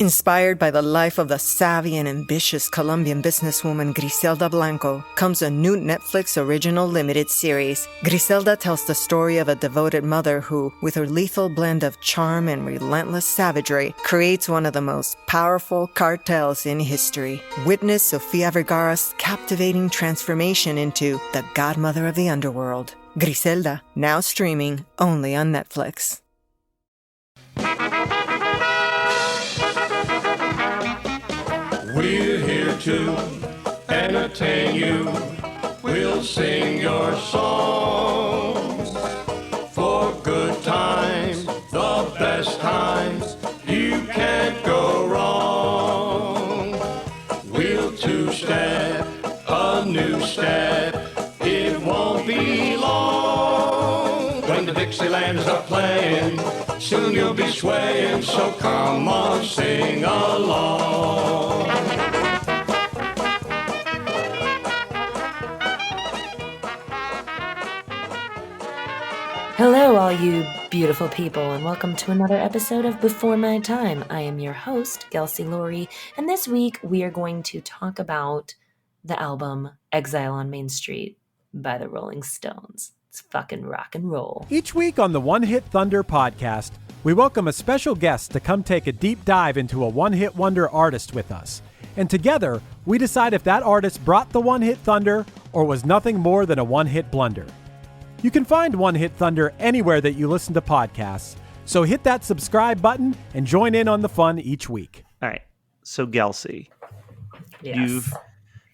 Inspired by the life of the savvy and ambitious Colombian businesswoman Griselda Blanco comes a new Netflix original limited series. Griselda tells the story of a devoted mother who, with her lethal blend of charm and relentless savagery, creates one of the most powerful cartels in history. Witness Sofia Vergara's captivating transformation into the godmother of the underworld. Griselda, now streaming only on Netflix. We're here to entertain you. We'll sing your songs for good times, the best times. You can't go wrong. We'll two-step, a new step. It won't be long when the Dixielanders are playing. Soon you'll be swaying, so come on, sing along. Hello, all you beautiful people, and welcome to another episode of Before My Time. I am your host, Gelsey Laurie, and this week we are going to talk about the album Exile on Main Street by the Rolling Stones. It's fucking rock and roll. Each week on the One Hit Thunder podcast, we welcome a special guest to come take a deep dive into a one-hit wonder artist with us. And together, we decide if that artist brought the one-hit thunder or was nothing more than a one-hit blunder. You can find One Hit Thunder anywhere that you listen to podcasts, so hit that subscribe button and join in on the fun each week. All right, so Gelsey, Yes.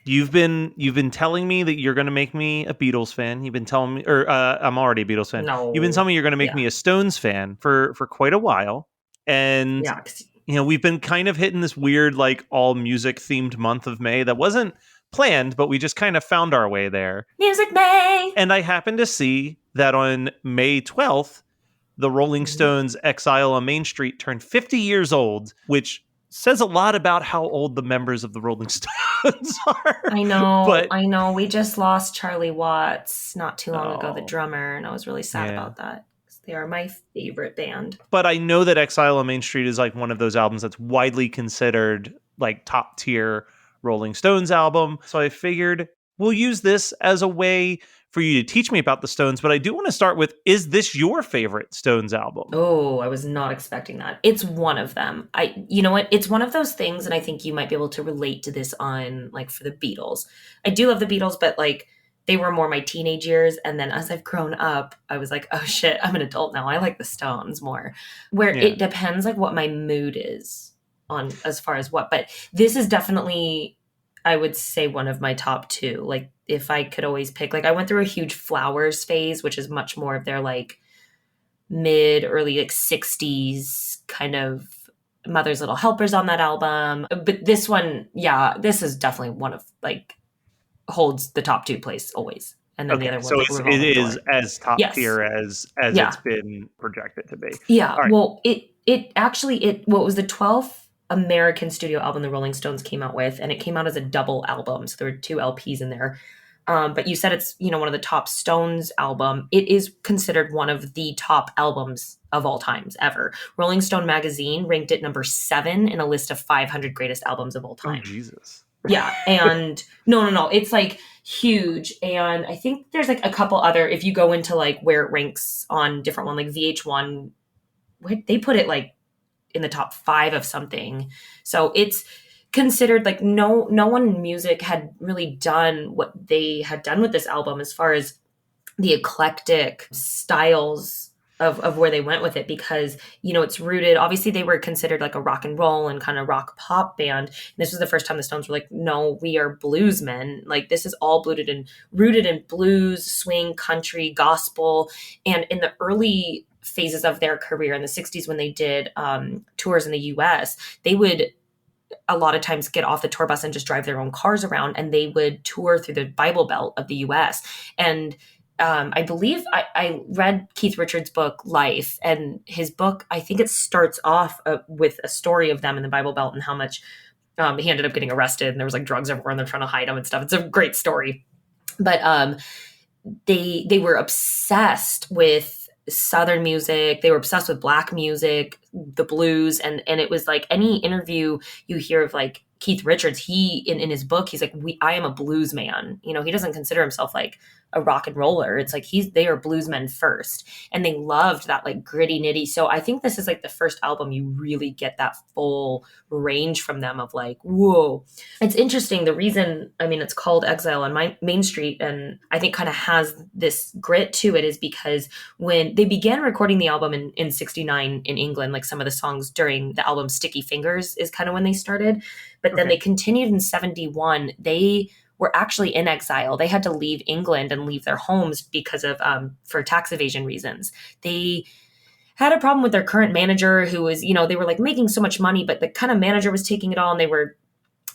you've been telling me that you're going to make me a Beatles fan. You've been telling me, or I'm already a Beatles fan. No. You've been telling me you're going to make me a Stones fan for quite a while, and Yeah. you know we've been kind of hitting this weird like all music themed month of May that wasn't planned, but we just kind of found our way there. Music May! And I happened to see that on May 12th, the Rolling Stones' Exile on Main Street turned 50 years old, which says a lot about how old the members of the Rolling Stones are. I know. We just lost Charlie Watts not too long ago, the drummer, and I was really sad about that. They are my favorite band. But I know that Exile on Main Street is like one of those albums that's widely considered like top tier Rolling Stones album. So I figured we'll use this as a way for you to teach me about the Stones. But I do want to start with, is this your favorite Stones album? Oh, I was not expecting that. It's one of them. You know what? It's one of those things, and I think you might be able to relate to this on like for the Beatles. I do love the Beatles, but like they were more my teenage years. And then as I've grown up, I was like, oh shit, I'm an adult now. I like the Stones more. Where it depends like what my mood is on as far as what. But this is definitely, I would say, one of my top two. Like if I could always pick, like I went through a huge Flowers phase, which is much more of their like early like 60s kind of Mother's Little Helpers on that album. But this one, this is definitely one of like holds the top two place always. And then the other one. So it is as top tier as it's been projected to be. Yeah. Right. Well, it actually was the 12th American studio album the Rolling Stones came out with, and it came out as a double album. So there were 2 LPs in there. But you said it's, one of the top Stones album. It is considered one of the top albums of all times ever. Rolling Stone magazine ranked it number 7 in a list of 500 greatest albums of all time. Oh, Jesus. Yeah. And no. It's like huge. And I think there's like a couple other, if you go into like where it ranks on different one, like VH1, they put it like in the top 5 of something. So it's considered like no one in music had really done what they had done with this album as far as the eclectic styles of where they went with it, because it's rooted, obviously they were considered like a rock and roll and kind of rock pop band, and this was the first time the Stones were like, no, we are bluesmen. Like this is all rooted in blues, swing, country, gospel. And in the early phases of their career in the 60s, when they did tours in the US, they would a lot of times get off the tour bus and just drive their own cars around, and they would tour through the Bible Belt of the US. And I believe I read Keith Richards' book, Life, and his book, I think it starts off with a story of them in the Bible Belt and how much he ended up getting arrested, and there was like drugs everywhere and they're trying to hide him and stuff. It's a great story. But they were obsessed with Southern music. They were obsessed with Black music, the blues. And it was like any interview you hear of like Keith Richards, he, in his book, he's like, I am a blues man. You know, he doesn't consider himself like a rock and roller. It's like they are bluesmen first, and they loved that like gritty nitty. So I think this is like the first album you really get that full range from them of like, whoa. It's interesting. The reason, I mean, it's called Exile on Main Street, and I think kind of has this grit to it, is because when they began recording the album in 69 in England, like some of the songs during the album Sticky Fingers is kind of when they started. But then they continued in 71. They were actually in exile. They had to leave England and leave their homes because of for tax evasion reasons. They had a problem with their current manager who was, you know, they were like making so much money, but the kind of manager was taking it all, and they were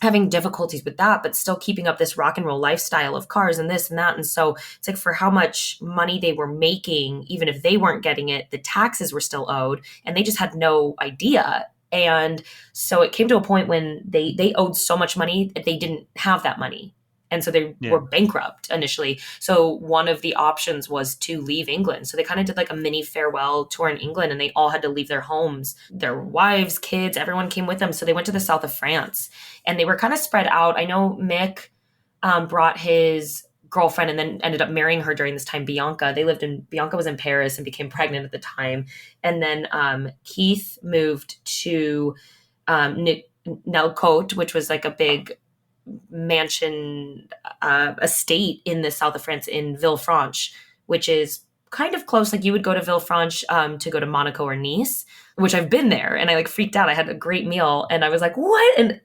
having difficulties with that, but still keeping up this rock and roll lifestyle of cars and this and that. And so it's like, for how much money they were making, even if they weren't getting it, the taxes were still owed, and they just had no idea. And so it came to a point when they owed so much money that they didn't have that money. And so they were bankrupt initially. So one of the options was to leave England. So they kind of did like a mini farewell tour in England, and they all had to leave their homes. Their wives, kids, everyone came with them. So they went to the south of France, and they were kind of spread out. I know Mick brought his girlfriend and then ended up marrying her during this time, Bianca. Bianca was in Paris and became pregnant at the time. And then Keith moved to Nelcote, which was like a big mansion estate in the south of France in Villefranche, which is kind of close. Like you would go to Villefranche to go to Monaco or Nice, which I've been there, and I like freaked out. I had a great meal, and I was like, what? And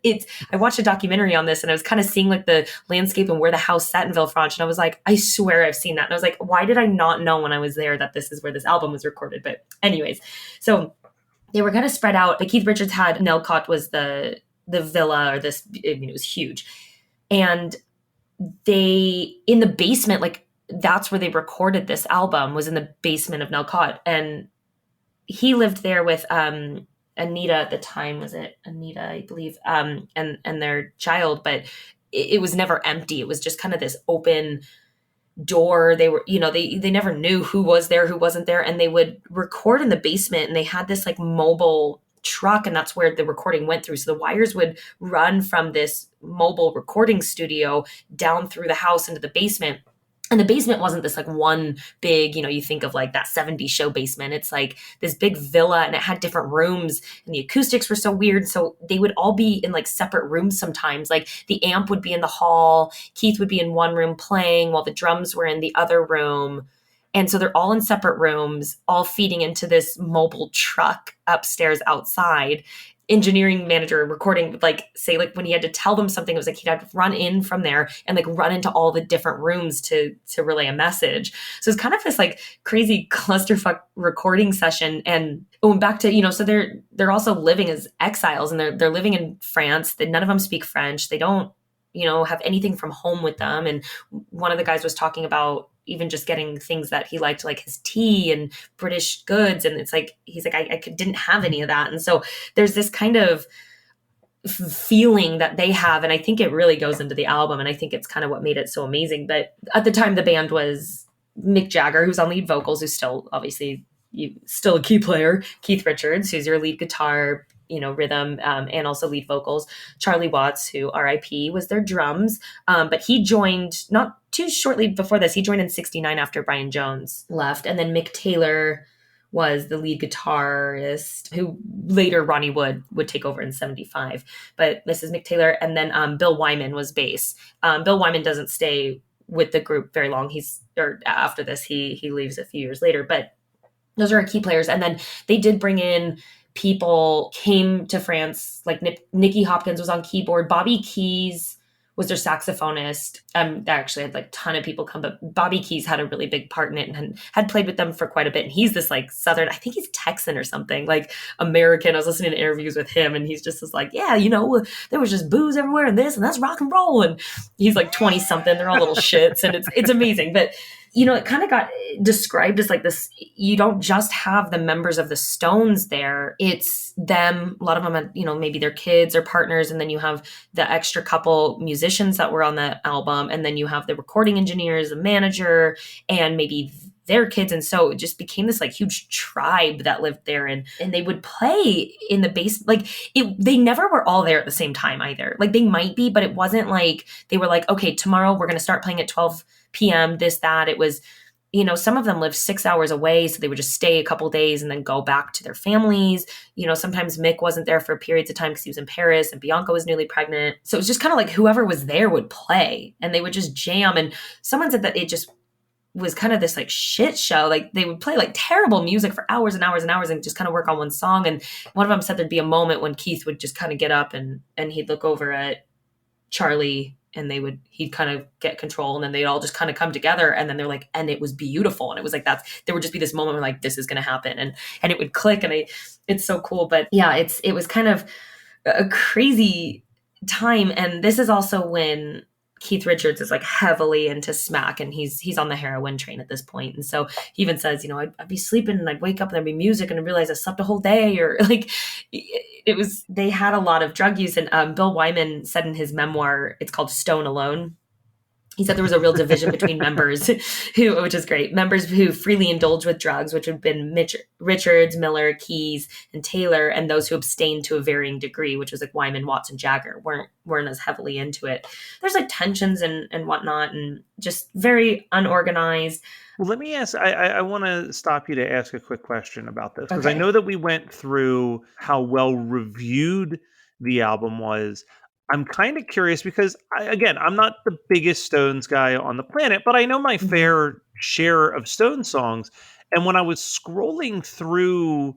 I watched a documentary on this, and I was kind of seeing like the landscape and where the house sat in Villefranche, and I was like, I swear I've seen that. And I was like, why did I not know when I was there that this is where this album was recorded? But anyways, so they were kind of spread out. But Keith Richards had Nelcote was the villa, or this, I mean, it was huge. And they, in the basement, like that's where they recorded this album, was in the basement of Nelcote. And he lived there with Anita at the time. Was it Anita, I believe, and their child, but it was never empty. It was just kind of this open door. They were, you know, they never knew who was there, who wasn't there. And they would record in the basement, and they had this like mobile truck, and that's where the recording went through. So the wires would run from this mobile recording studio down through the house into the basement. And the basement wasn't this like one big, you know, you think of like that 70s show basement. It's like this big villa, and it had different rooms, and the acoustics were so weird. So they would all be in like separate rooms sometimes. Like the amp would be in the hall, Keith would be in one room playing while the drums were in the other room. And so they're all in separate rooms, all feeding into this mobile truck upstairs outside. Engineering manager recording would like say, like when he had to tell them something, it was like he'd have to run in from there and like run into all the different rooms to relay a message. So it's kind of this like crazy clusterfuck recording session. And going back to, you know, so they're also living as exiles, and they're living in France. None of them speak French. They don't, you know, have anything from home with them. And one of the guys was talking about even just getting things that he liked, like his tea and British goods. And it's like, he's like, I didn't have any of that. And so there's this kind of feeling that they have. And I think it really goes into the album. And I think it's kind of what made it so amazing. But at the time, the band was Mick Jagger, who's on lead vocals, who's still obviously still a key player, Keith Richards, who's your lead guitar, you know, rhythm, and also lead vocals. Charlie Watts, who RIP, was their drums. But he joined not too shortly before this. He joined in 69 after Brian Jones left. And then Mick Taylor was the lead guitarist, who later Ronnie Wood would take over in 75. But this is Mick Taylor. And then Bill Wyman was bass. Bill Wyman doesn't stay with the group very long. After this, he leaves a few years later. But those are our key players. And then they did bring in people, came to France, like Nicky Hopkins was on keyboard. Bobby Keys was their saxophonist. They actually had like a ton of people come, but Bobby Keys had a really big part in it and had played with them for quite a bit. And he's this like Southern, I think he's Texan or something, like American. I was listening to interviews with him, and he's just like, yeah, you know, there was just booze everywhere and this, and that's rock and roll. And he's like 20 something. They're all little shits, and it's amazing. But you know, it kind of got described as like this, you don't just have the members of the Stones there, it's them, a lot of them had, you know, maybe their kids or partners, and then you have the extra couple musicians that were on the album, and then you have the recording engineers, the manager, and maybe their kids. And so it just became this like huge tribe that lived there, and they would play in the base. Like they never were all there at the same time either. Like they might be, but it wasn't like they were like, okay, tomorrow we're going to start playing at 12 p.m. this, that. It was, you know, some of them lived 6 hours away, so they would just stay a couple days and then go back to their families. You know, sometimes Mick wasn't there for periods of time because he was in Paris and Bianca was newly pregnant. So it was just kind of like whoever was there would play, and they would just jam. And someone said that it just was kind of this like shit show. Like they would play like terrible music for hours and hours and hours and just kind of work on one song. And one of them said there'd be a moment when Keith would just kind of get up and he'd look over at Charlie, and he'd kind of get control, and then they'd all just kind of come together, and then they're like, and it was beautiful. And it was like, there would just be this moment where like, this is going to happen. And it would click, and it's so cool. But yeah, it was kind of a crazy time. And this is also when Keith Richards is like heavily into smack, and he's on the heroin train at this point. And so he even says, you know, I'd be sleeping and I'd wake up and there'd be music and I'd realize I slept a whole day, or like they had a lot of drug use. And Bill Wyman said in his memoir, it's called Stone Alone, he said there was a real division between members which is great, members who freely indulged with drugs, which would have been Richards, Miller, Keyes, and Taylor, and those who abstained to a varying degree, which was like Wyman, Watts, and Jagger weren't as heavily into it. There's like tensions and whatnot, and just very unorganized. Well, let me ask, I want to stop you to ask a quick question about this, because Okay. I know that we went through how well reviewed the album was. I'm kind of curious because, I'm not the biggest Stones guy on the planet, but I know my fair share of Stones songs. And when I was scrolling through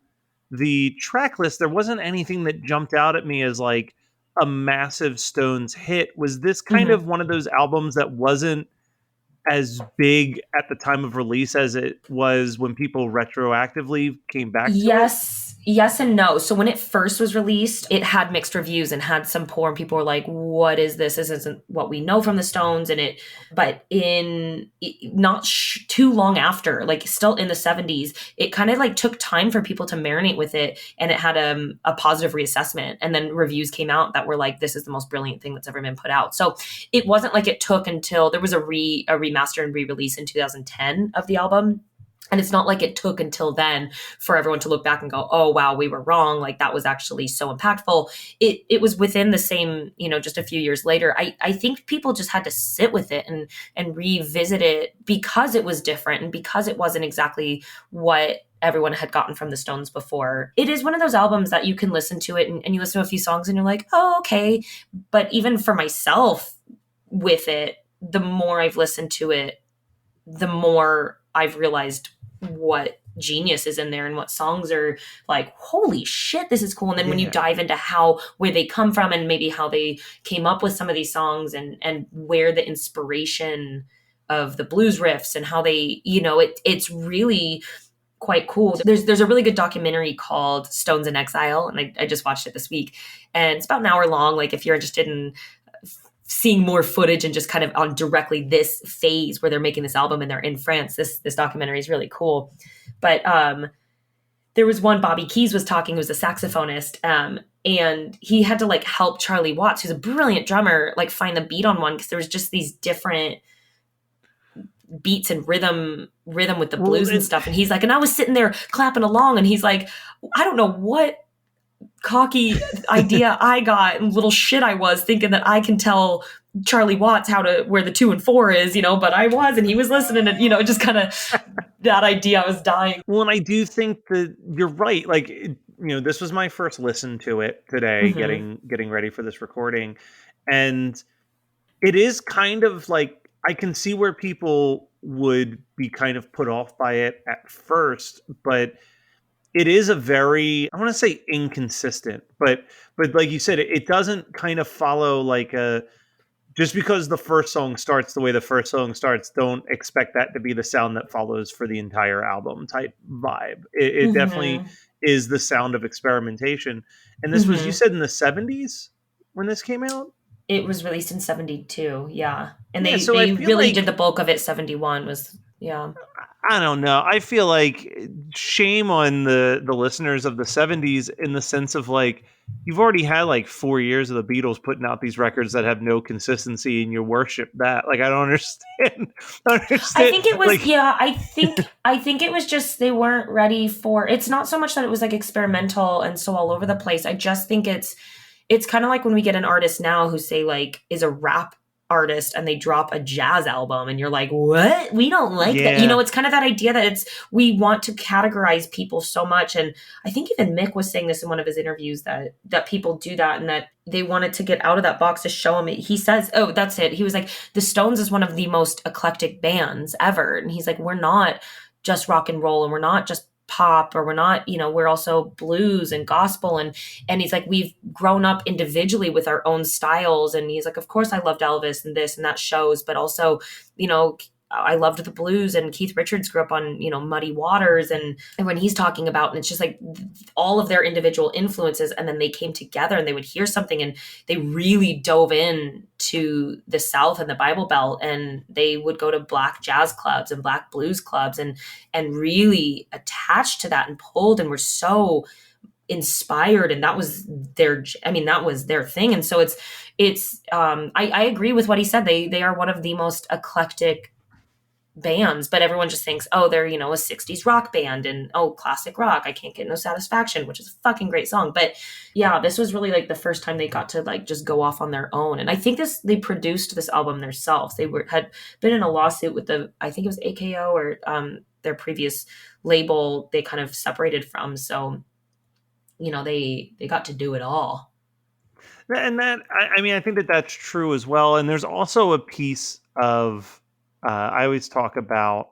the track list, there wasn't anything that jumped out at me as like a massive Stones hit. Was this kind of one of those albums that wasn't as big at the time of release as it was when people retroactively came back to it? Yes and no. So when it first was released, it had mixed reviews and had some poor, and people were like, what is this? This isn't what we know from the Stones. But not too long after, like still in the 70s, it kind of like took time for people to marinate with it, and it had a positive reassessment. And then reviews came out that were like, this is the most brilliant thing that's ever been put out. So it wasn't like it took until there was a remaster and re-release in 2010 of the album. And it's not like it took until then for everyone to look back and go, oh, wow, we were wrong. Like that was actually so impactful. It was within the same, just a few years later. I think people just had to sit with it and revisit it because it was different and because it wasn't exactly what everyone had gotten from the Stones before. It is one of those albums that you can listen to it and you listen to a few songs and you're like, oh, okay. But even for myself with it, the more I've listened to it, the more I've realized what genius is in there and what songs are like, holy shit, this is cool. And then when you dive into where they come from and maybe how they came up with some of these songs and where the inspiration of the blues riffs and how they, it's really quite cool. There's a really good documentary called Stones in Exile, and I just watched it this week, and it's about an hour long. Like if you're interested in seeing more footage and just kind of on directly this phase where they're making this album and they're in France, this documentary is really cool. But there was one, Bobby Keys was talking, who's a saxophonist, and he had to like help Charlie Watts, who's a brilliant drummer, like find the beat on one, because there was just these different beats and rhythm with the blues and stuff. And he's like, and I was sitting there clapping along, and he's like, I don't know what cocky idea I got and little shit I was thinking that I can tell Charlie Watts where the 2 and 4 is, but I was, and he was listening, and just kind of that idea. I was dying. Well, and I do think that you're right. Like, this was my first listen to it today, getting ready for this recording. And it is kind of like, I can see where people would be kind of put off by it at first, but it is a very, I want to say inconsistent, but like you said, it doesn't kind of follow like just because the first song starts the way the first song starts, don't expect that to be the sound that follows for the entire album type vibe. It definitely is the sound of experimentation. And this was, you said, in the 70s when this came out? It was released in 72, yeah. And they really did the bulk of it, 71 was, yeah. I don't know. I feel like shame on the listeners of the 70s in the sense of like you've already had like 4 years of the Beatles putting out these records that have no consistency and you worship that. Like I don't understand. I don't I understand. think it was, Like yeah, I think it was just they weren't ready for, it's not so much that it was like experimental and so all over the place. I just think it's kind of like when we get an artist now who say like is a rap artist and they drop a jazz album and you're like, what? We don't like that. yeah. It's kind of that idea that we want to categorize people so much. And I think even Mick was saying this in one of his interviews that people do that and that they wanted to get out of that box to show him. He says, oh, that's it. He was like, the Stones is one of the most eclectic bands ever. And he's like, we're not just rock and roll and we're not just pop, or we're not, we're also blues and gospel, and he's like, we've grown up individually with our own styles. And he's like, of course I loved Elvis and this and that shows, but also, I loved the blues, and Keith Richards grew up on, Muddy Waters, and when he's talking about, and it's just like all of their individual influences, and then they came together and they would hear something and they really dove in to the South and the Bible Belt, and they would go to black jazz clubs and black blues clubs and really attached to that and pulled and were so inspired, and that was their thing. And so I agree with what he said. They are one of the most eclectic bands, but everyone just thinks, oh, they're, a 60s rock band and classic rock. I can't get no satisfaction, which is a fucking great song. But yeah, this was really like the first time they got to like just go off on their own. And I think they produced this album themselves. They had been in a lawsuit with I think it was AKO or their previous label they kind of separated from. So, they got to do it all. And that, I think that that's true as well. And there's also a piece of, I always talk about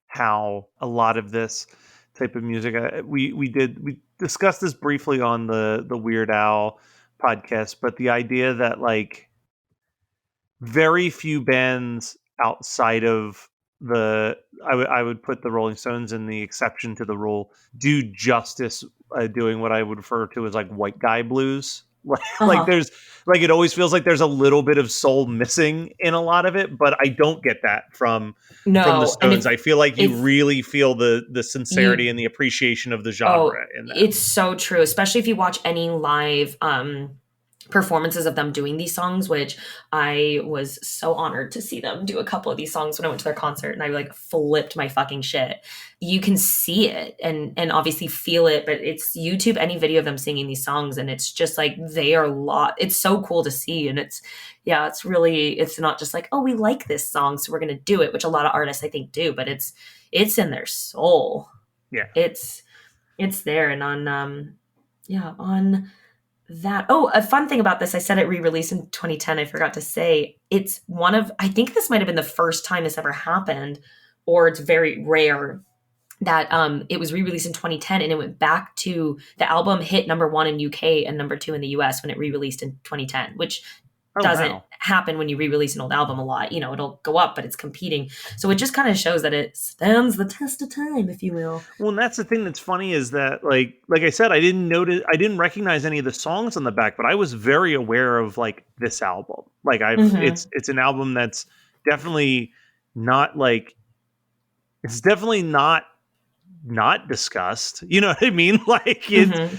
how a lot of this type of music, we discussed this briefly on the Weird Al podcast, but the idea that like very few bands outside of I would put the Rolling Stones in the exception to the rule, do justice doing what I would refer to as like white guy blues. Like there's like it always feels like there's a little bit of soul missing in a lot of it, but I don't get that from the Stones. I feel like you really feel the sincerity and the appreciation of the genre in that. It's so true, especially if you watch any live performances of them doing these songs, which I was so honored to see them do a couple of these songs when I went to their concert, and I like flipped my fucking shit. You can see it and obviously feel it, but it's YouTube any video of them singing these songs, and it's just like it's so cool to see. And it's not just like, oh, we like this song so we're gonna do it, which a lot of artists I think do, but it's in their soul. Yeah, it's there. And on that. Oh, a fun thing about this, I said it re-released in 2010. I forgot to say, it's I think this might have been the first time this ever happened, or it's very rare that it was re-released in 2010 and it went back to the album hit #1 in UK and #2 in the US when it re-released in 2010, which doesn't happen when you re-release an old album a lot. It'll go up, but it's competing. So it just kind of shows that it stands the test of time, if you will. Well, and that's the thing that's funny is that like I said, I didn't recognize any of the songs on the back, but I was very aware of like this album. Like it's an album that's definitely not like, it's definitely not discussed. You know what I mean? Like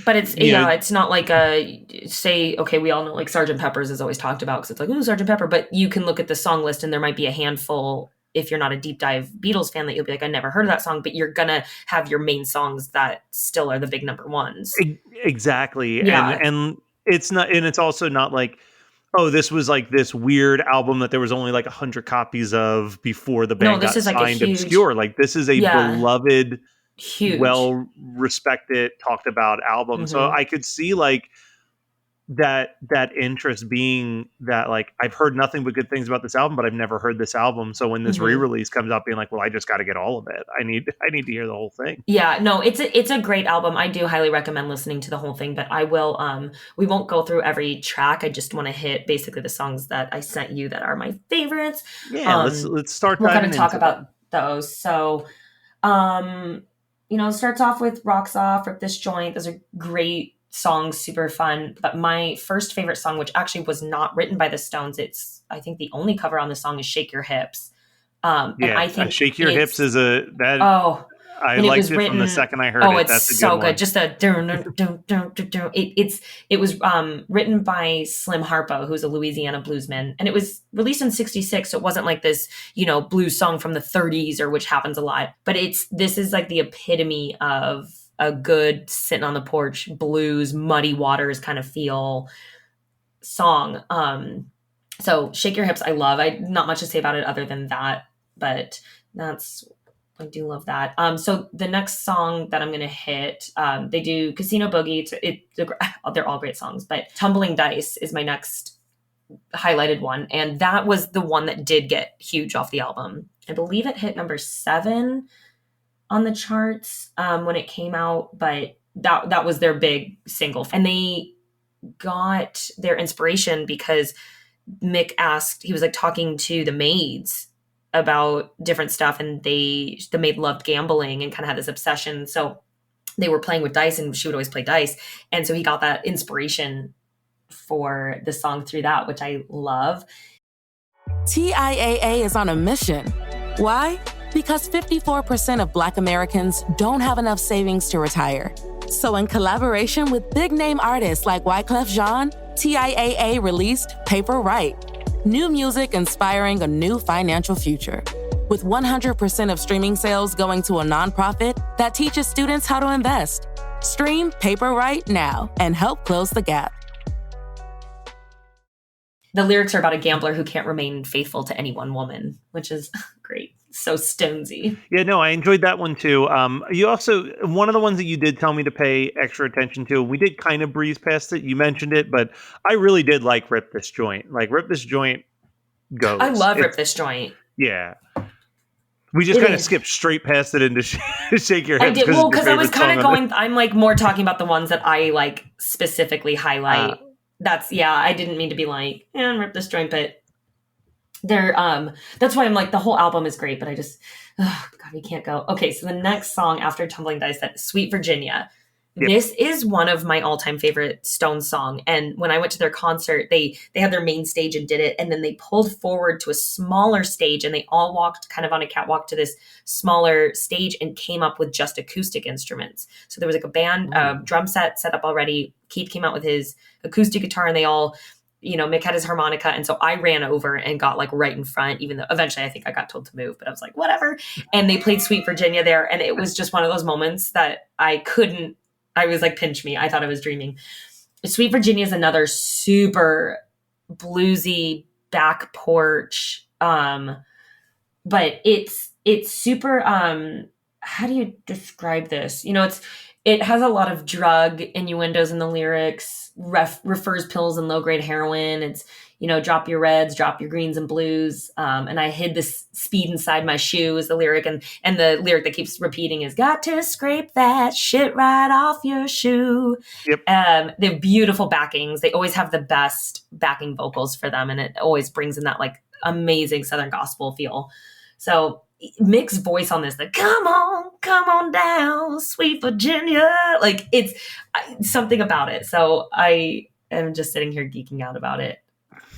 but it's it's not like okay, we all know like Sgt. Pepper's is always talked about because it's like, oh, Sgt. Pepper, but you can look at the song list and there might be a handful, if you're not a deep dive Beatles fan, that you'll be like, I never heard of that song, but you're gonna have your main songs that still are the big #1s. Exactly. And it's not, and it's also not like, oh, this was like this weird album that there was only like 100 copies of before the band got signed obscure. Like this is a beloved, huge, well respected, talked about album. So I could see like that interest being that like I've heard nothing but good things about this album, but I've never heard this album. So when this re-release comes out, being like, well, I just got to get all of it. I need to hear the whole thing. Yeah, no, it's a great album. I do highly recommend listening to the whole thing, but I will we won't go through every track. I just want to hit basically the songs that I sent you that are my favorites. Yeah, let's start. We're going to talk about those. So it starts off with Rocks Off, Rip This Joint. Those are great songs, super fun. But my first favorite song, which actually was not written by the Stones, it's I think the only cover on the song is Shake Your Hips. And I think Shake Your Hips is oh, I and it liked was it written. from the second I heard Oh, it. it's That's a so good good. one. Just a it was written by Slim Harpo, who's a Louisiana bluesman, and it was released in '66. So it wasn't like this, blues song from the '30s, or which happens a lot. But this is like the epitome of a good sitting on the porch blues, muddy waters kind of feel song. So Shake Your Hips, I love. I not much to say about it other than that, but I do love that. So the next song that I'm going to hit, they do Casino Boogie. They're all great songs, but Tumbling Dice is my next highlighted one. And that was the one that did get huge off the album. I believe it hit number 7 on the charts when it came out, but that was their big single. And they got their inspiration because Mick he was like talking to the maids about different stuff, and the maid loved gambling and kind of had this obsession. So they were playing with dice, and she would always play dice. And so he got that inspiration for the song through that, which I love. TIAA is on a mission. Why? Because 54% of Black Americans don't have enough savings to retire. So in collaboration with big-name artists like Wyclef Jean, TIAA released Paper Right. New music inspiring a new financial future. With 100% of streaming sales going to a nonprofit that teaches students how to invest. Stream Paper Right now and help close the gap. The lyrics are about a gambler who can't remain faithful to any one woman, which is great. So Stonesy. Yeah, no, I enjoyed that one too. You also, one of the ones that you did tell me to pay extra attention to, we did kind of breeze past it. You mentioned it, but I really did like Rip This Joint. Like Rip This Joint goes. I love Rip This Joint. Yeah. We just kind of skipped straight past it into Shake Your Hips. I did, well, because I was kind of going, I'm like more talking about the ones that I like specifically highlight. I didn't mean to be like, Rip This Joint, but they're, that's why I'm like, the whole album is great, but I just, God, we can't go. Okay, so the next song after Tumbling Dice, that's Sweet Virginia. Yep. This is one of my all-time favorite Stones song. And when I went to their concert, they had their main stage and did it. And then they pulled forward to a smaller stage, and they all walked kind of on a catwalk to this smaller stage and came up with just acoustic instruments. So there was like a band, drum set up already. Keith came out with his acoustic guitar, and they all, Mick had his harmonica. And so I ran over and got like right in front, even though eventually I think I got told to move, but I was like, whatever. And they played Sweet Virginia there. And it was just one of those moments that I was like, pinch me. I thought I was dreaming. Sweet Virginia is another super bluesy back porch. But it's super, how do you describe this? It has a lot of drug innuendos in the lyrics, refers pills and low-grade heroin. It's, drop your reds, drop your greens and blues. And I hid this speed inside my shoe is the lyric. And the lyric that keeps repeating is, got to scrape that shit right off your shoe. Yep. They have beautiful backings. They always have the best backing vocals for them. And it always brings in that like amazing Southern gospel feel. So Mick's voice on this, come on down, Sweet Virginia. Like it's something about it. So I am just sitting here geeking out about it.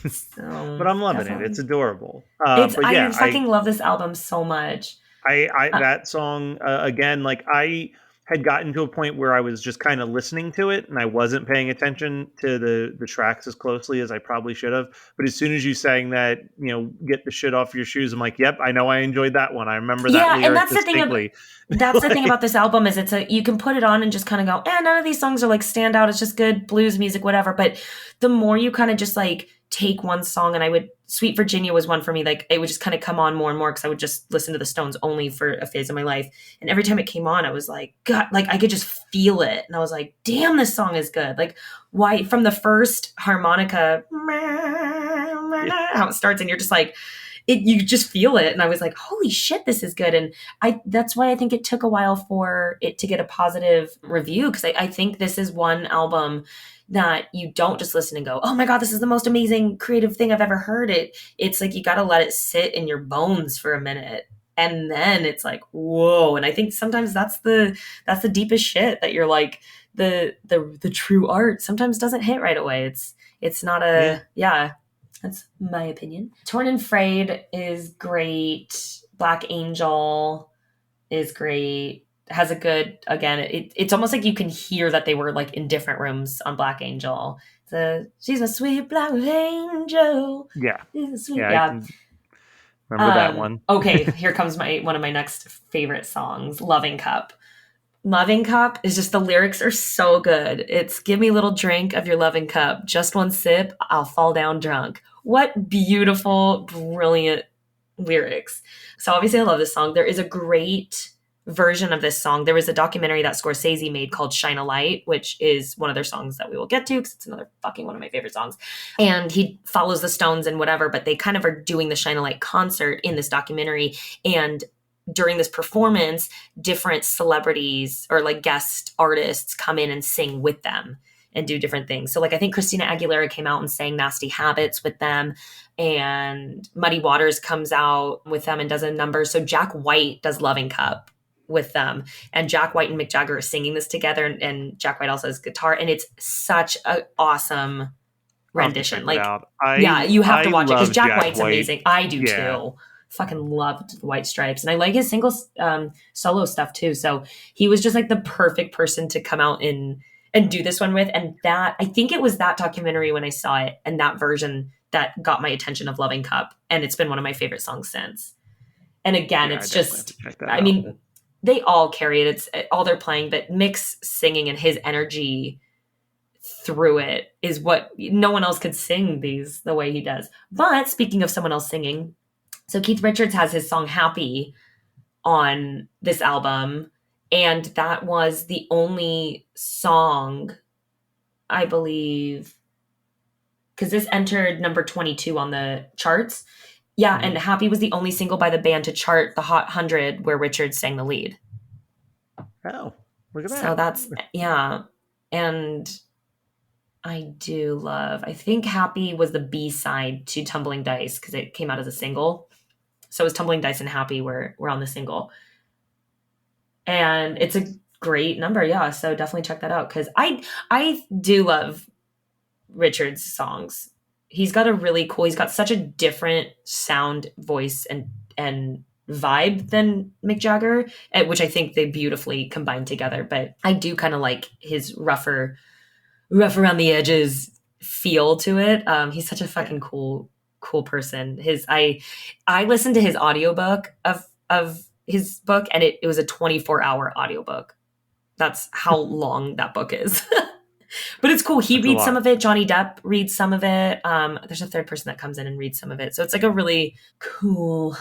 So, but I'm loving it. It's adorable. I fucking love this album so much. That song, again, like I had gotten to a point where I was just kind of listening to it and I wasn't paying attention to the tracks as closely as I probably should have. But as soon as you sang that, get the shit off your shoes, I'm like, yep, I know I enjoyed that one. I remember that lyric and that's distinctly. That's the thing about this album is you can put it on and just kind of go, none of these songs are like stand out. It's just good blues music, whatever. But the more you kind of just like take one song, and Sweet Virginia was one for me. Like it would just kind of come on more and more because I would just listen to the Stones only for a phase of my life. And every time it came on, I was like, God, like I could just feel it. And I was like, damn, this song is good. Like why from the first harmonica, how it starts and you're just like, you just feel it. And I was like, holy shit, this is good. And that's why I think it took a while for it to get a positive review. Cause I think this is one album that you don't just listen and go, oh my God, this is the most amazing creative thing I've ever heard. It's like, you got to let it sit in your bones for a minute. And then it's like, whoa. And I think sometimes that's the deepest shit that you're like, the true art sometimes doesn't hit right away. It's not That's my opinion. Torn and Frayed is great. Black Angel is great. Has a good, again, it's almost like you can hear that they were like in different rooms on Black Angel. She's a sweet black angel. Yeah. Sweet. Yeah, I can remember that one. Okay, here comes one of my next favorite songs, Loving Cup. Loving Cup is just, the lyrics are so good. It's give me a little drink of your loving cup. Just one sip, I'll fall down drunk. What beautiful, brilliant lyrics. So obviously I love this song. There is a great version of this song. There was a documentary that Scorsese made called Shine a Light, which is one of their songs that we will get to because it's another fucking one of my favorite songs. And he follows the Stones and whatever, but they kind of are doing the Shine a Light concert in this documentary. And during this performance, different celebrities or like guest artists come in and sing with them and do different things. So like, I think Christina Aguilera came out and sang Nasty Habits with them, and Muddy Waters comes out with them and does a number. So Jack White does Loving Cup with them, and Jack White and Mick Jagger are singing this together, and Jack White also has guitar, and it's such an awesome rendition. Like, yeah, you have to watch it because Jack White's amazing. I do too. Fucking loved the White Stripes, and I like his single solo stuff too. So he was just like the perfect person to come out and do this one with. And that, I think it was that documentary when I saw it and that version that got my attention of Loving Cup, and it's been one of my favorite songs since. And again, it's just, I mean, they all carry it. It's all they're playing, but Mick's singing and his energy through it is what no one else could sing these the way he does. But speaking of someone else singing, so Keith Richards has his song Happy on this album, and that was the only song, I believe, because this entered number 22 on the charts. Yeah, and Happy was the only single by the band to chart the Hot 100 where Richards sang the lead. Oh, look at that. So that's, yeah. And I do love, I think Happy was the B-side to Tumbling Dice because it came out as a single. So it was Tumbling Dice and Happy were on the single. And it's a great number, yeah. So definitely check that out because I do love Richard's songs. He's got such a different sound, voice, and vibe than Mick Jagger, which I think they beautifully combine together. But I do kind of like his rough around the edges feel to it. He's such a fucking cool person. I listened to his audiobook of his book, and it was a 24-hour audiobook. That's how long that book is. But it's cool. He reads some of it. Johnny Depp reads some of it. There's a third person that comes in and reads some of it. So it's like a really cool.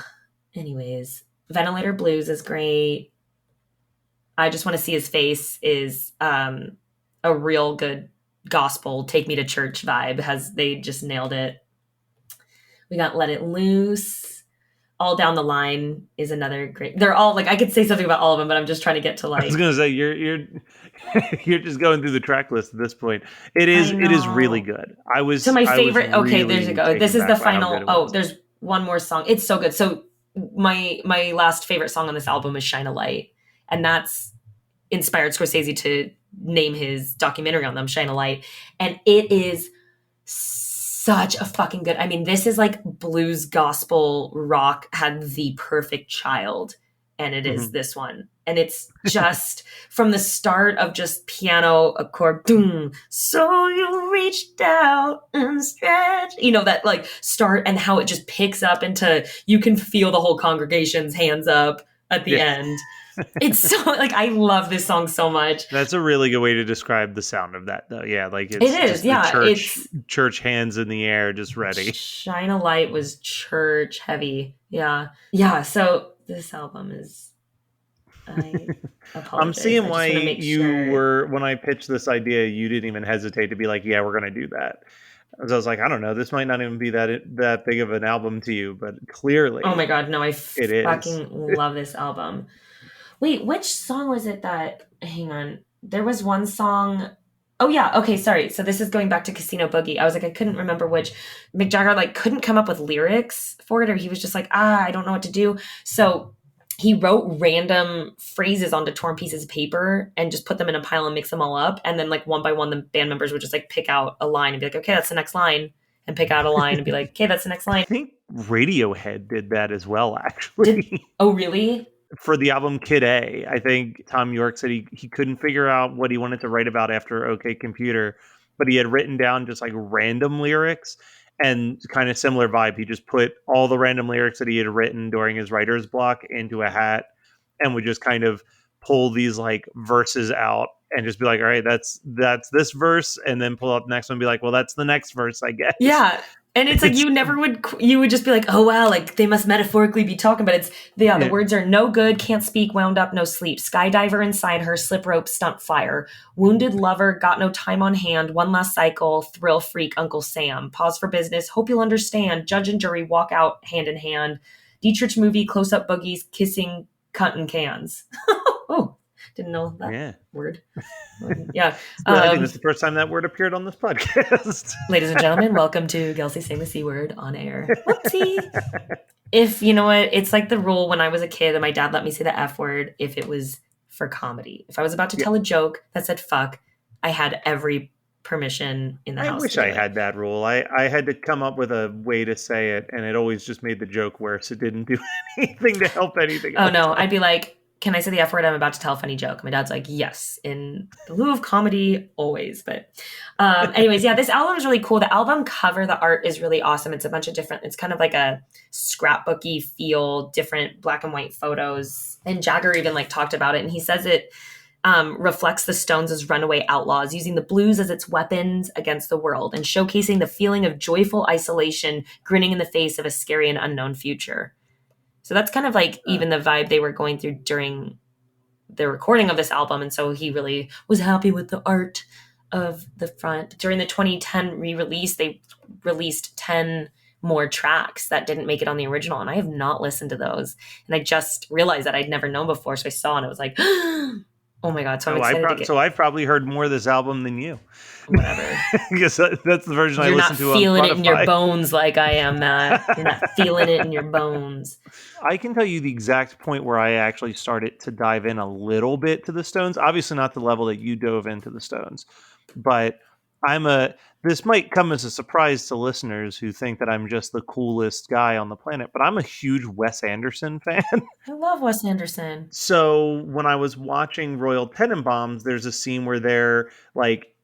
Anyways, Ventilator Blues is great. I Just Want to See His Face is a real good gospel, take me to church vibe. They just nailed it. We got Let It Loose. All Down the Line is another great. They're all like, I could say something about all of them, but I'm just trying to get to like. I was gonna say you're just going through the track list at this point. It is really good. So my favorite. Okay, there you go. This is the final. Oh, there's one more song. It's so good. So my last favorite song on this album is Shine a Light, and that's inspired Scorsese to name his documentary on them, Shine a Light, and it is such a fucking good. I mean, this is like blues gospel rock had the perfect child, and it is this one. And it's just from the start of just piano accord, doom, so you reached out and stretched, that like start, and how it just picks up into, you can feel the whole congregation's hands up at the end. It's so like, I love this song so much. That's a really good way to describe the sound of that though. Yeah, like it is. Yeah, it's church hands in the air, just ready. Shine a Light was church heavy. Yeah. So this album is. I apologize. I'm seeing why you were, when I pitched this idea, you didn't even hesitate to be like, yeah, we're going to do that. Because I was like, I don't know, this might not even be that big of an album to you, but clearly. Oh my God, no, I fucking love this album. Wait, which song was it that, hang on, there was one song. Oh yeah, okay, sorry. So this is going back to Casino Boogie. I was like, I couldn't remember which. Mick Jagger like couldn't come up with lyrics for it, or he was just like, I don't know what to do. So he wrote random phrases onto torn pieces of paper and just put them in a pile and mix them all up. And then like one by one, the band members would just like pick out a line and be like, okay, that's the next line. and pick out a line and be like, okay, that's the next line. I think Radiohead did that as well, actually. Oh, really? For the album Kid A, I think Tom York said he couldn't figure out what he wanted to write about after OK Computer, but he had written down just like random lyrics and kind of similar vibe. He just put all the random lyrics that he had written during his writer's block into a hat and would just kind of pull these like verses out and just be like, all right, that's this verse, and then pull out the next one and be like, well, that's the next verse, I guess. Yeah. And it's like you would just be like, oh wow, like they must metaphorically be talking, but the words are no good, can't speak, wound up, no sleep, skydiver inside her, slip rope, stunt fire, wounded lover, got no time on hand, one last cycle, thrill freak, Uncle Sam, pause for business, hope you'll understand, judge and jury walk out hand in hand, Dietrich movie, close up boogies, kissing, cutting cans. Oh, didn't know that word. Yeah. I think that's the first time that word appeared on this podcast. Ladies and gentlemen, welcome to Gelsey saying the C word on air. Whoopsie. If, you know what, it's like the rule when I was a kid and my dad let me say the F word if it was for comedy. If I was about to tell a joke that said fuck, I had every permission in the house. I wish I had that rule. I had to come up with a way to say it, and it always just made the joke worse. It didn't do anything to help anything else. Oh, no. I'd be like, can I say the F word? I'm about to tell a funny joke. My dad's like, yes, in the lieu of comedy, always. But anyways, yeah, this album is really cool. The album cover, the art is really awesome. It's a bunch of different, it's kind of like a scrapbooky feel, different black and white photos. And Jagger even like talked about it. And he says it reflects the Stones as runaway outlaws, using the blues as its weapons against the world and showcasing the feeling of joyful isolation, grinning in the face of a scary and unknown future. So that's kind of like even the vibe they were going through during the recording of this album. And so he really was happy with the art of the front. During the 2010 re-release, they released 10 more tracks that didn't make it on the original. And I have not listened to those. And I just realized that I'd never known before. So I saw and it was like, oh my God. So I'm excited to get... So I've probably heard more of this album than you. Whatever. Because that's the version I listen to on Spotify. You're not feeling it in your bones like I am, Matt. You're not feeling it in your bones. I can tell you the exact point where I actually started to dive in a little bit to the Stones. Obviously not the level that you dove into the Stones. But this might come as a surprise to listeners who think that I'm just the coolest guy on the planet, but I'm a huge Wes Anderson fan. I love Wes Anderson. So when I was watching Royal Tenenbaums, there's a scene where they're like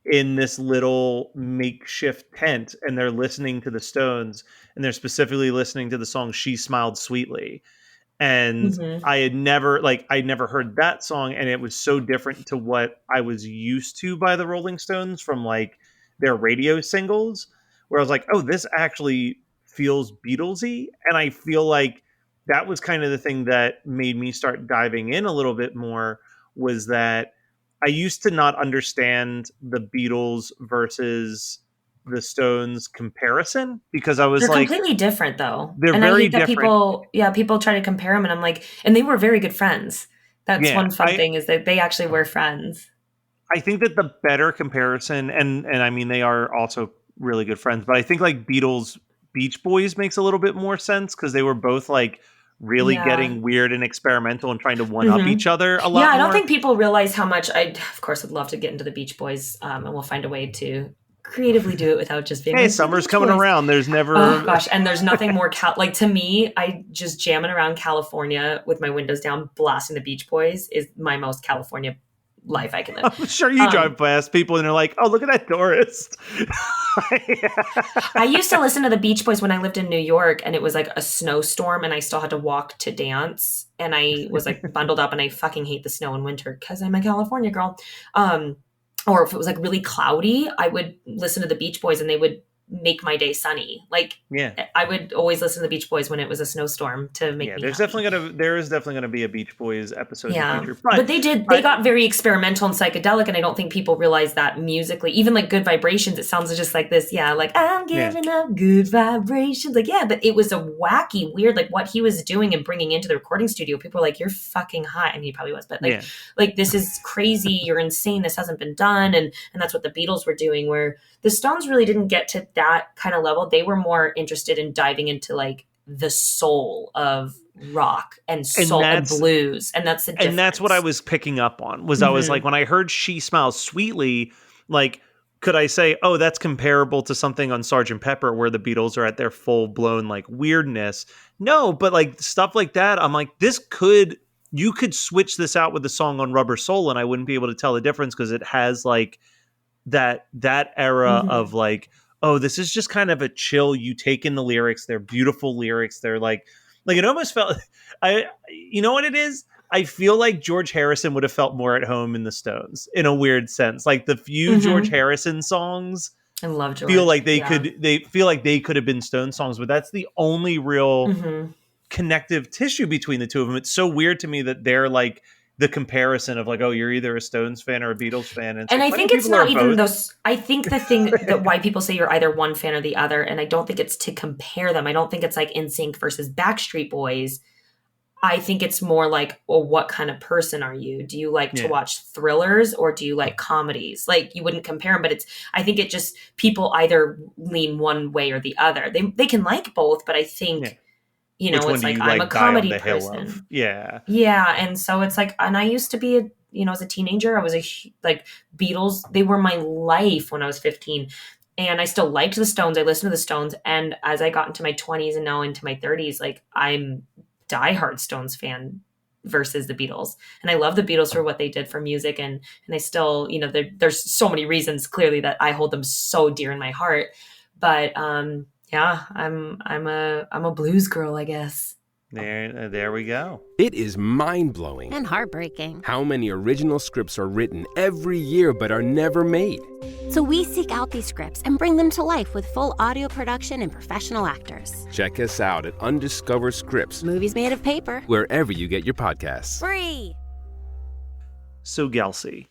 in this little makeshift tent and they're listening to the Stones, and they're specifically listening to the song She Smiled Sweetly. And I'd never heard that song, and it was so different to what I was used to by the Rolling Stones from like their radio singles, where I was like, oh, this actually feels Beatlesy. And I feel like that was kind of the thing that made me start diving in a little bit more, was that I used to not understand the Beatles versus the Stones comparison, because I was they're like, completely different though. They're very different. People try to compare them, and I'm like, and they were very good friends. That's one fun thing, is that they actually were friends. I think that the better comparison, and I mean, they are also really good friends, but I think like Beatles Beach Boys makes a little bit more sense, because they were both like really getting weird and experimental and trying to one-up each other a lot more. I don't think people realize how much of course, would love to get into the Beach Boys, and we'll find a way to creatively do it without just being... Hey, summer's coming around. There's never... Oh, gosh. And there's nothing more... like, to me, I just jamming around California with my windows down, blasting the Beach Boys is my most California life I can live. I'm sure you drive past people and they're like, oh, look at that tourist. I used to listen to the Beach Boys when I lived in New York, and it was like a snowstorm and I still had to walk to dance, and I was like bundled up, and I fucking hate the snow in winter because I'm a California girl. Or if it was like really cloudy, I would listen to the Beach Boys and they would make my day sunny. Like, I would always listen to the Beach Boys when it was a snowstorm to make me happy. There is definitely gonna be a Beach Boys episode in the future. But they got very experimental and psychedelic, and I don't think people realize that musically. Even like Good Vibrations, it sounds just like this, like I'm giving up good vibrations. Like, but it was a wacky, weird, like what he was doing and bringing into the recording studio. People were like, you're fucking hot. And he probably was, but like this is crazy, you're insane, this hasn't been done. And that's what the Beatles were doing, where the Stones really didn't get to that kind of level. They were more interested in diving into like the soul of rock and soul and blues. And that's the difference. And that's what I was picking up on, was I was like, when I heard She Smiles Sweetly, like, could I say, oh, that's comparable to something on Sgt. Pepper where the Beatles are at their full blown like weirdness? No, but like stuff like that, I'm like, you could switch this out with the song on Rubber Soul and I wouldn't be able to tell the difference because it has like that era of like, oh, this is just kind of a chill. You take in the lyrics. They're beautiful lyrics. They're like it almost felt, you know what it is? I feel like George Harrison would have felt more at home in the Stones in a weird sense. Like the few George Harrison songs, I love George. Feel like they could have been Stones songs, but that's the only real connective tissue between the two of them. It's so weird to me that they're like the comparison of like, oh, you're either a Stones fan or a Beatles fan. And I think it's not even those. I think the thing that why people say you're either one fan or the other, and I don't think it's to compare them. I don't think it's like NSYNC versus Backstreet Boys. I think it's more like, well, what kind of person are you? Do you like to watch thrillers or do you like comedies? Like you wouldn't compare them, but I think it just, people either lean one way or the other. They can like both, but I think, you know, it's like, I'm a comedy person. Yeah. Yeah. And so it's like, and I used to be as a teenager, I was like Beatles. They were my life when I was 15 and I still liked the Stones. I listened to the Stones. And as I got into my 20s and now into my 30s, like I'm diehard Stones fan versus the Beatles. And I love the Beatles for what they did for music. And I still, there's so many reasons clearly that I hold them so dear in my heart. But yeah, I'm a blues girl, I guess. There we go. It is mind-blowing. And heartbreaking. How many original scripts are written every year but are never made? So we seek out these scripts and bring them to life with full audio production and professional actors. Check us out at Undiscovered Scripts. Movies made of paper. Wherever you get your podcasts. Free! So, Gelsey,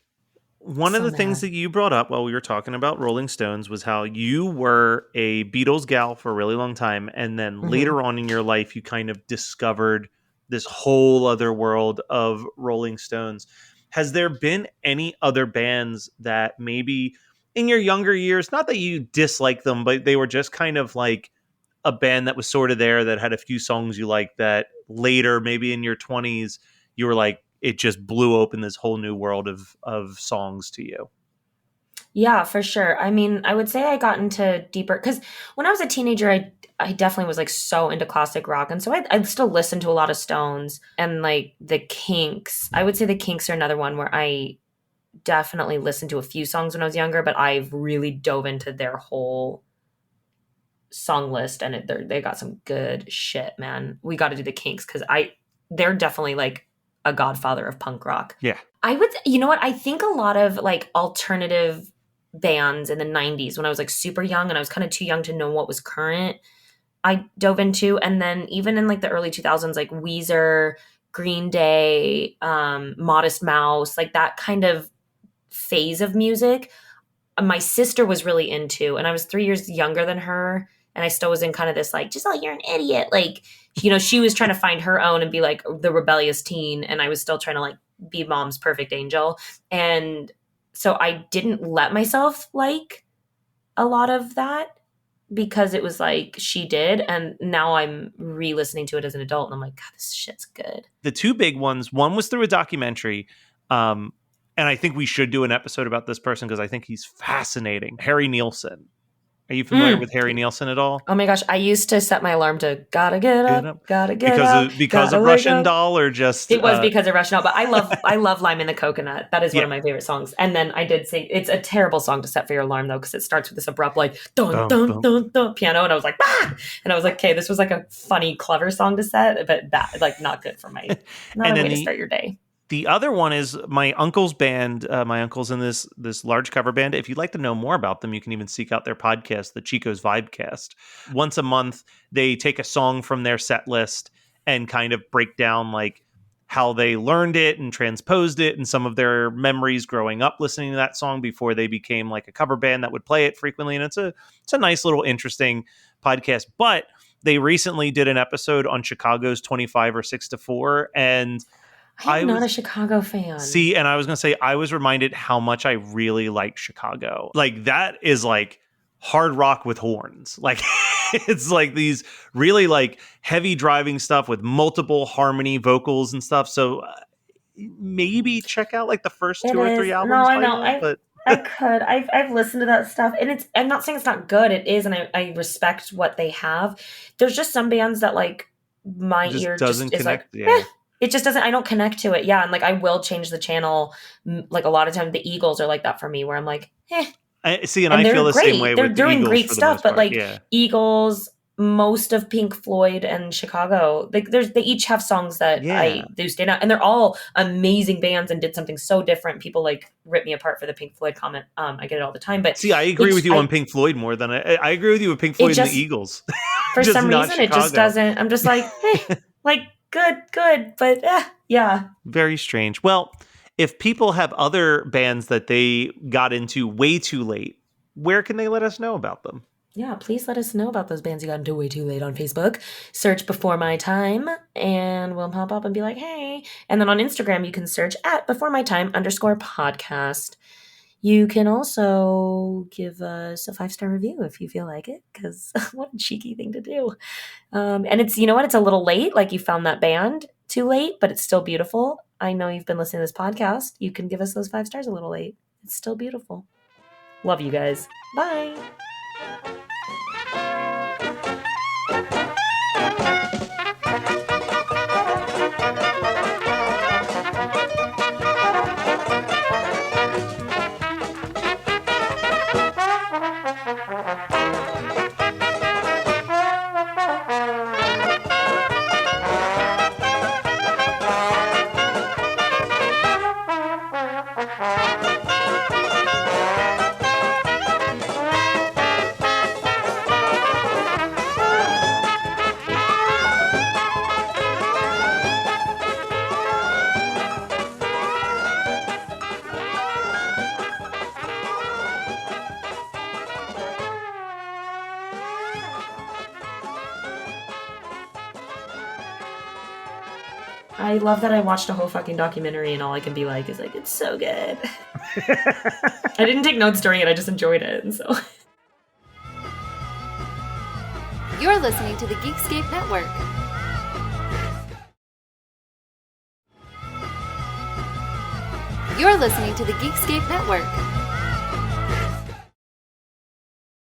one of the things that you brought up while we were talking about Rolling Stones was how you were a Beatles gal for a really long time. And then later on in your life, you kind of discovered this whole other world of Rolling Stones. Has there been any other bands that maybe in your younger years, not that you dislike them, but they were just kind of like a band that was sort of there that had a few songs you liked that later, maybe in your 20s, you were like, it just blew open this whole new world of songs to you? Yeah, for sure. I mean, I would say I got into deeper because when I was a teenager, I definitely was like so into classic rock. And so I still listen to a lot of Stones and like the Kinks. I would say the Kinks are another one where I definitely listened to a few songs when I was younger, but I've really dove into their whole song list and they got some good shit, man. We got to do the Kinks because they're definitely like a godfather of punk rock. Yeah. I would, you know what? I think a lot of like alternative bands in the 90s when I was like super young and I was kind of too young to know what was current, I dove into. And then even in like the early 2000s, like Weezer, Green Day, Modest Mouse, like that kind of phase of music, my sister was really into, and I was 3 years younger than her. And I still was in kind of this like, just like, you're an idiot. Like, she was trying to find her own and be like the rebellious teen. And I was still trying to like be mom's perfect angel. And so I didn't let myself like a lot of that because it was like she did. And now I'm re-listening to it as an adult. And I'm like, God, this shit's good. The two big ones, one was through a documentary. And I think we should do an episode about this person because I think he's fascinating. Harry Nilsson. Are you familiar with Harry Nilsson at all? Oh my gosh, I used to set my alarm to gotta get up, gotta get up. Because of Russian Doll, or just it was because of Russian Doll. But I love Lime in the Coconut. That is one of my favorite songs. And then I did sing. It's a terrible song to set for your alarm though, because it starts with this abrupt like dun dun dun dun piano, and I was like bah! And I was like, okay, this was like a funny, clever song to set, but bad, like not good for my not a way to start your day. The other one is my uncle's band. My uncle's in this large cover band. If you'd like to know more about them, you can even seek out their podcast, the Chico's Vibecast. Once a month, they take a song from their set list and kind of break down like how they learned it and transposed it and some of their memories growing up listening to that song before they became like a cover band that would play it frequently. And it's a nice little interesting podcast. But they recently did an episode on Chicago's 25 or 6-4, and I'm not a Chicago fan. See, and I was going to say, I was reminded how much I really like Chicago. Like, that is like hard rock with horns. Like, it's like these really like heavy driving stuff with multiple harmony vocals and stuff. So maybe check out like the first two or three albums. No, I know. I could. I've listened to that stuff, and I'm not saying it's not good. It is, and I respect what they have. There's just some bands that like my Just ear doesn't just is like, connect. Yeah. it just doesn't. I don't connect to it. Yeah, and like I will change the channel. Like a lot of times, the Eagles are like that for me, where I'm like, I see, and and I they're feel the great. same way They're with the doing Eagles great for the stuff, most but part. like Yeah. Eagles, most of Pink Floyd and Chicago, like they each have songs that I do stand out, and they're all amazing bands and did something so different. People like rip me apart for the Pink Floyd comment. I get it all the time, but See, I agree with you on Pink Floyd more than I agree with you with Pink Floyd and the Eagles. For Just some not reason, it just Chicago. doesn't. I'm just like, like good, but yeah. Very strange. Well, if people have other bands that they got into way too late, where can they let us know about them? Yeah, please let us know about those bands you got into way too late on Facebook. Search Before My Time and we'll pop up and be like, hey. And then on Instagram, you can search at Before My Time _podcast. You can also give us a 5-star review if you feel like it, because what a cheeky thing to do. And it's, you know what, it's a little late. Like you found that band too late, but it's still beautiful. I know you've been listening to this podcast. You can give us those 5 stars a little late. It's still beautiful. Love you guys. Bye. I love that I watched a whole fucking documentary and all I can be like is like, it's so good. I didn't take notes during it, I just enjoyed it. And so You're listening to the Geekscape Network. You're listening to the Geekscape Network.